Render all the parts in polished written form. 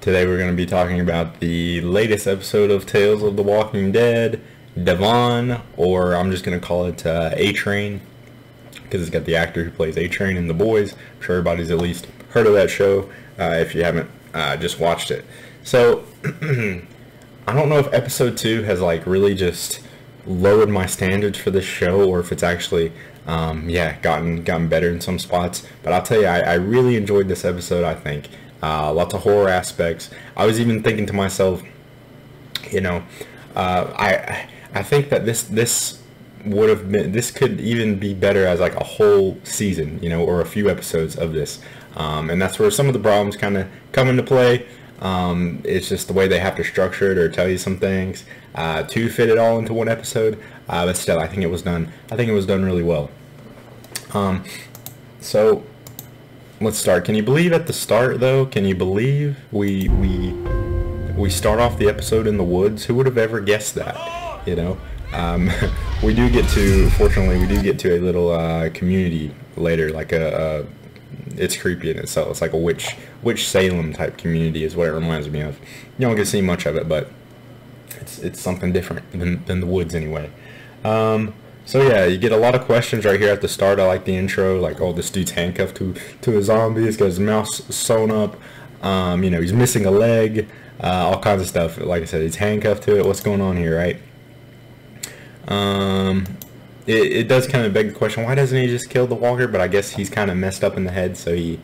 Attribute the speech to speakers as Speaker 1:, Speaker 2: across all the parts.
Speaker 1: Today we're going to be talking about the latest episode of Tales of the Walking Dead, Davon, or I'm just going to call it A-Train, because it's got the actor who plays A-Train in The Boys. I'm sure everybody's at least heard of that show, if you haven't just watched it. So, I don't know if episode 2 has like really just lowered my standards for this show, or if it's actually gotten better in some spots. But I'll tell you, I really enjoyed this episode. I think lots of horror aspects. I was even thinking to myself, I think that this would have been, this could even be better as like a whole season, or a few episodes of this. And that's where some of the problems kind of come into play. It's just the way they have to structure it or tell you some things to fit it all into one episode. But still, I think it was done. I think it was done really well. So let's start. Can you believe at the start though? Can you believe we start off the episode in the woods? Who would have ever guessed that? We do get to, fortunately, we do get to a little community later, like it's creepy in itself. It's like a witch Salem type community is what it reminds me of. You don't get to see much of it, but it's something different than the woods anyway. So yeah, you get a lot of questions right here at the start. I like the intro, like, oh, this dude's handcuffed to a zombie. He's got his mouth sewn up. He's missing a leg. All kinds of stuff. Like I said, he's handcuffed to it. What's going on here, right? It does kind of beg the question, why doesn't he just kill the walker? But I guess he's kind of messed up in the head, so he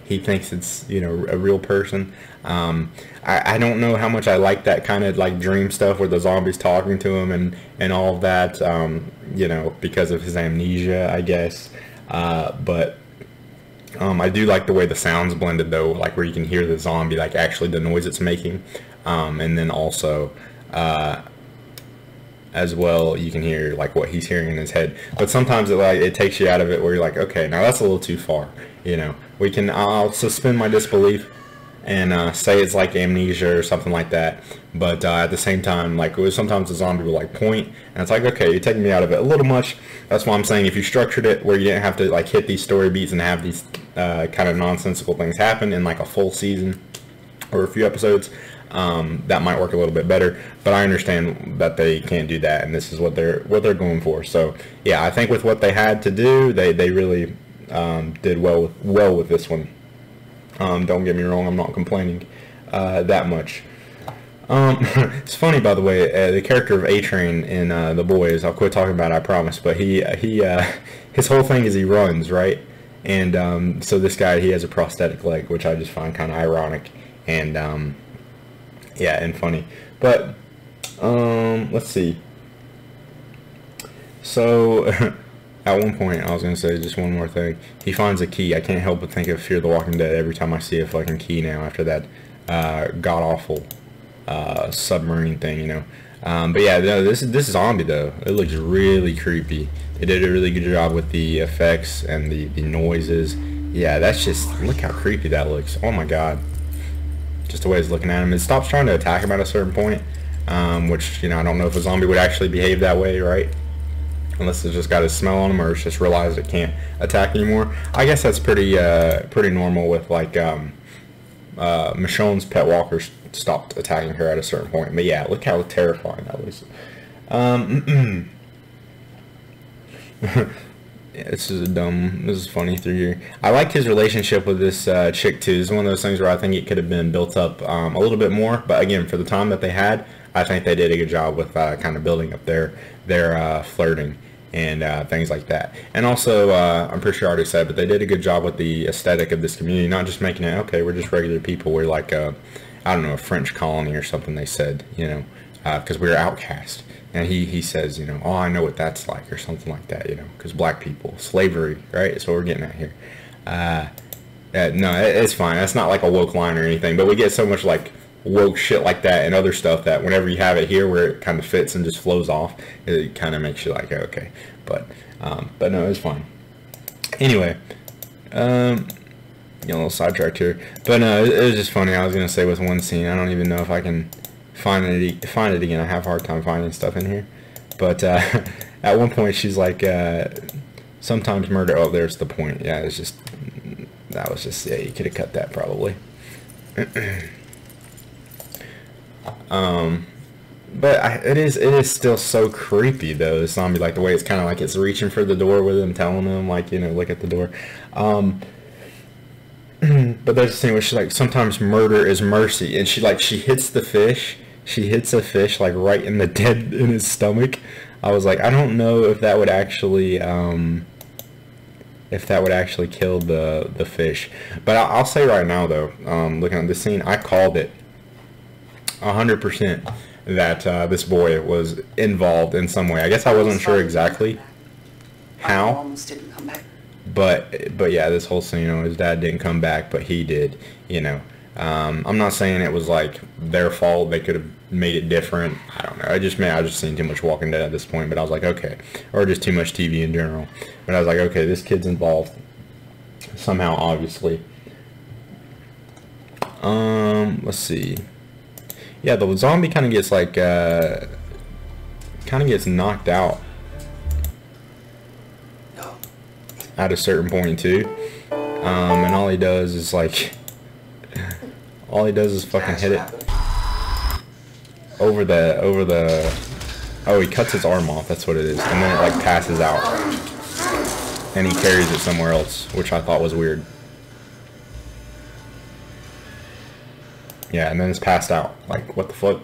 Speaker 1: thinks it's a real person. I don't know how much I like that kind of like dream stuff where the zombies talking to him and all of that, because of his amnesia, I guess. But I do like the way the sounds blended though, like where you can hear the zombie, like actually the noise it's making, and then also as well you can hear like what he's hearing in his head. But sometimes it takes you out of it where you're like, okay, now that's a little too far. I'll suspend my disbelief and say it's like amnesia or something like that. But at the same time, like sometimes the zombie will like point, and it's like, okay, you're taking me out of it a little much. That's why I'm saying if you structured it where you didn't have to like hit these story beats and have these kind of nonsensical things happen in like a full season or a few episodes, that might work a little bit better. But I understand that they can't do that, and this is what they're going for. So yeah, I think with what they had to do, they really did well with this one. Don't get me wrong, I'm not complaining that much. It's funny, by the way, the character of A-Train in The Boys, I'll quit talking about it, I promise, but he his whole thing is he runs, right? And so this guy, he has a prosthetic leg, which I just find kind of ironic and and funny. But let's see. So at one point, I was going to say just one more thing. He finds a key. I can't help but think of Fear the Walking Dead every time I see a fucking key now after that god-awful submarine thing, But yeah, no, this zombie, though, it looks really creepy. They did a really good job with the effects and the noises. Yeah, that's just, look how creepy that looks. Oh my god. Just the way it's looking at him. It stops trying to attack him at a certain point, which, I don't know if a zombie would actually behave that way, right? Unless it's just got a smell on them, or it's just realized it can't attack anymore. I guess that's pretty normal with like Michonne's pet walkers stopped attacking her at a certain point. But yeah, look how terrifying that was. This is funny through here. I like his relationship with this chick too. It's one of those things where I think it could have been built up a little bit more. But again, for the time that they had, I think they did a good job with kind of building up their flirting and things like that. And also, I'm pretty sure I already said, but they did a good job with the aesthetic of this community, not just making it, okay, we're just regular people. We're like, I don't know, a French colony or something, they said, because we're outcast. And he says, oh, I know what that's like, or something like that, because black people, slavery, right? That's what we're getting at here. No, it's fine. That's not like a woke line or anything, but we get so much like woke shit like that and other stuff that whenever you have it here where it kind of fits and just flows off, it kind of makes you like, okay. But no, it's fine. Anyway, a little sidetracked here. But no, it was just funny. I was going to say with one scene, I don't even know if I can find it again. I have a hard time finding stuff in here. But at one point she's like, sometimes murder, oh, there's the point. Yeah, it's just, that was just, yeah, you could have cut that probably. But it is still so creepy though. The zombie, like the way it's kind of like it's reaching for the door with him, telling him like, you know, look at the door. But there's this thing where she's like, sometimes murder is mercy, and she hits the fish. She hits a fish like right in the dead in his stomach. I was like, I don't know if that would actually kill the fish. But I'll say right now though, looking at this scene, I called it 100% that this boy was involved in some way. I guess I wasn't sure exactly how. But yeah, this whole scene, you know, his dad didn't come back, but he did, you know. I'm not saying it was like their fault. They could have made it different. I don't know. I just seen too much Walking Dead at this point. But I was like, okay, or just too much TV in general. But I was like, okay, this kid's involved somehow, obviously. Let's see. Yeah, the zombie kind of gets like knocked out at a certain point too, and all he does is fucking hit it over the oh, he cuts his arm off, that's what it is, and then it like passes out and he carries it somewhere else, which I thought was weird. Yeah, and then it's passed out. Like, what the fuck?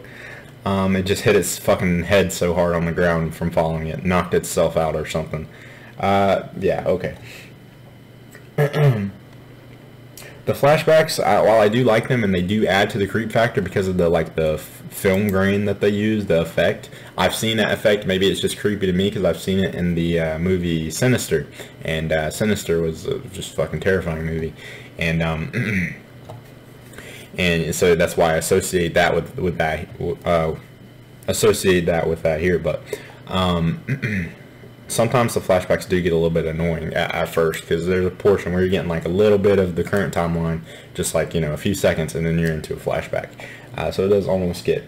Speaker 1: It just hit its fucking head so hard on the ground from falling, it knocked itself out or something. Yeah, okay. The flashbacks, while I do like them and they do add to the creep factor because of the film grain that they use, the effect. I've seen that effect. Maybe it's just creepy to me because I've seen it in the movie Sinister, and Sinister was just a fucking terrifying movie, and and so that's why I associate that with that here. But sometimes the flashbacks do get a little bit annoying at first, because there's a portion where you're getting like a little bit of the current timeline, just like, you know, a few seconds, and then you're into a flashback. So it does almost get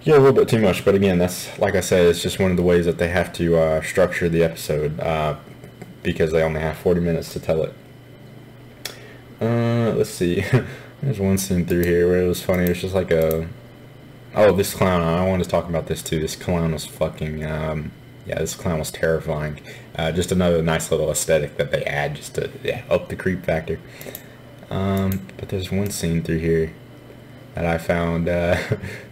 Speaker 1: a little bit too much. But again, that's, like I said, it's just one of the ways that they have to structure the episode, because they only have 40 minutes to tell it. Let's see. There's one scene through here where it was funny. It was just like oh, this clown. I wanted to talk about this too. This clown was fucking, yeah, this clown was terrifying. Just another nice little aesthetic that they add just to, yeah, up the creep factor. But there's one scene through here that I found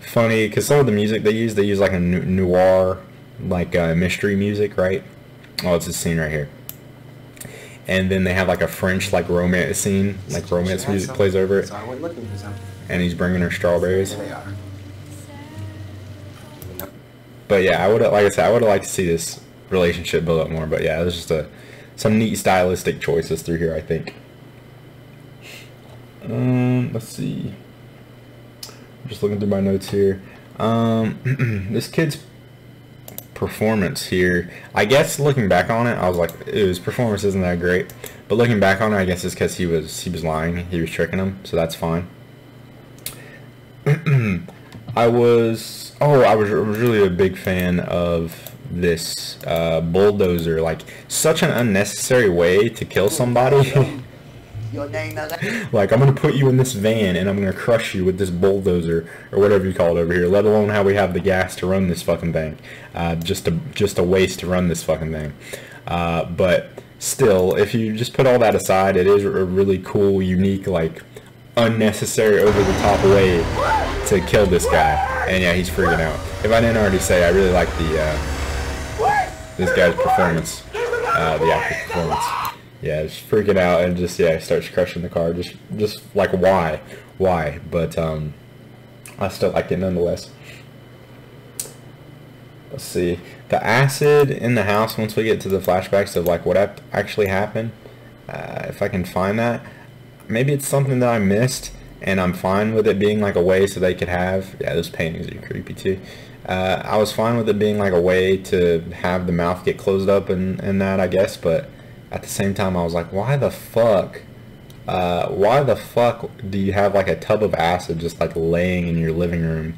Speaker 1: funny, because some of the music they use like a noir, like mystery music, right? Oh, it's this scene right here. And then they have like a French like romance scene, like romance music plays over it. So I went looking for something. And he's bringing her strawberries. There they are. But yeah, like I said, I would have liked to see this relationship build up more. But yeah, there's just some neat stylistic choices through here, I think. Let's see. I'm just looking through my notes here. This kid's performance here, I guess looking back on it, I was like, his performance isn't that great. But looking back on it, I guess it's because he was lying, he was tricking him, so that's fine. I was really a big fan of this bulldozer, like such an unnecessary way to kill somebody. Like, I'm gonna put you in this van and I'm gonna crush you with this bulldozer or whatever you call it over here, let alone how we have the gas to run this fucking thing. Just a waste to run this fucking thing. But still, if you just put all that aside, it is a really cool, unique, like unnecessary, over the top way to kill this guy. And yeah, he's freaking out. If I didn't already say, I really like this guy's performance, the actor's performance. Yeah, just freaking out and just, yeah, starts crushing the car. Just like, why? But I still like it nonetheless. Let's see. The acid in the house, once we get to the flashbacks of like what actually happened, if I can find that. Maybe it's something that I missed, and I'm fine with it being like a way so they could have, yeah, those paintings are creepy too. I was fine with it being like a way to have the mouth get closed up and that, I guess, but at the same time I was like, why the fuck do you have like a tub of acid just like laying in your living room?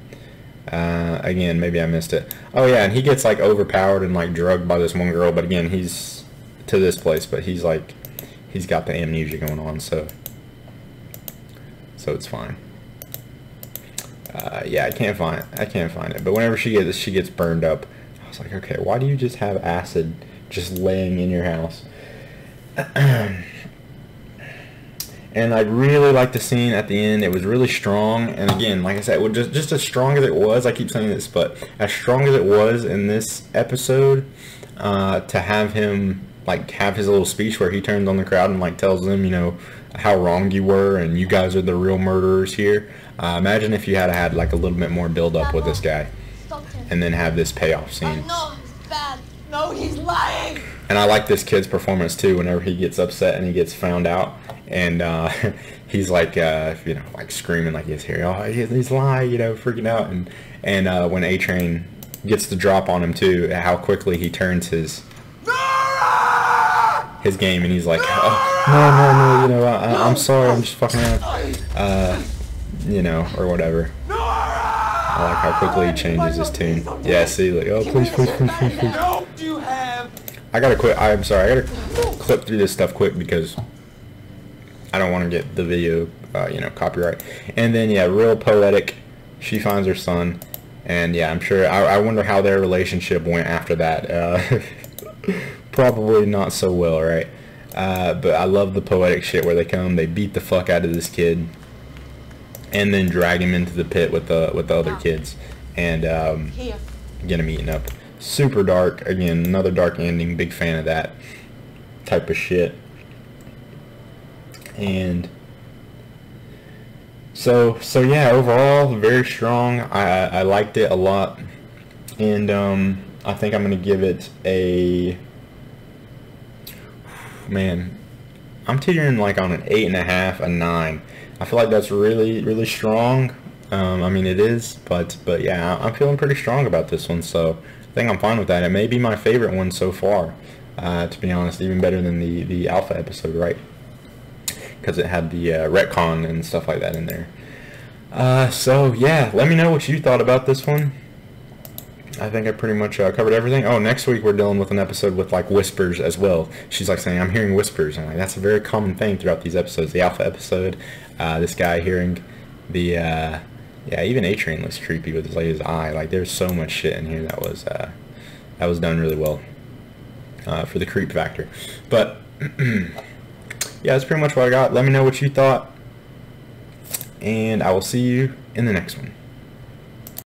Speaker 1: Again, maybe I missed it. Oh yeah, and he gets like overpowered and like drugged by this one girl, but again, he's to this place, but he's like, he's got the amnesia going on, so it's fine. Yeah, I can't find it. I can't find it. But whenever she gets burned up, I was like, okay, why do you just have acid just laying in your house? And I really liked the scene at the end. It was really strong. And again, like I said, just as strong as it was, I keep saying this, but as strong as it was in this episode, to have him like have his little speech where he turns on the crowd and like tells them, you know, how wrong you were and you guys are the real murderers here. Imagine if you had like a little bit more build up with this guy, and then have this payoff scene.
Speaker 2: No, he's bad. No, he's lying.
Speaker 1: And I like this kid's performance too. Whenever he gets upset and he gets found out, and he's like, you know, like screaming like he's here, oh, he's lying, you know, freaking out. And when A-Train gets the drop on him too, how quickly he turns his game, and he's like, oh, no, you know, I'm sorry, I'm just fucking around, you know, or whatever. I like how quickly he changes his tune. Yeah, see, like, oh, please. I gotta quit. I'm sorry. I gotta clip through this stuff quick because I don't want to get the video, you know, copyright. And then, yeah, real poetic. She finds her son, and yeah, I'm sure. I wonder how their relationship went after that. Probably not so well, right? But I love the poetic shit where they beat the fuck out of this kid, and then drag him into the pit with the other kids, and get him eaten up. Super dark. Again, another dark ending. Big fan of that type of shit. And so yeah, overall very strong. I liked it a lot, and I think I'm gonna give it a, man, I'm teetering like on an 8.5, a 9. I feel like that's really strong. I mean, it is, but yeah, I'm feeling pretty strong about this one, so I think I'm fine with that. It may be my favorite one so far, to be honest, even better than the Alpha episode, right? Because it had the retcon and stuff like that in there. So yeah, let me know what you thought about this one. I think I pretty much covered everything. Oh, next week we're dealing with an episode with like whispers as well. She's like saying, I'm hearing whispers, and like, that's a very common thing throughout these episodes. The Alpha episode, this guy hearing the yeah, even A-Train looks creepy with his eye. Like, there's so much shit in here that was done really well for the creep factor. But yeah, that's pretty much what I got. Let me know what you thought, and I will see you in the next one.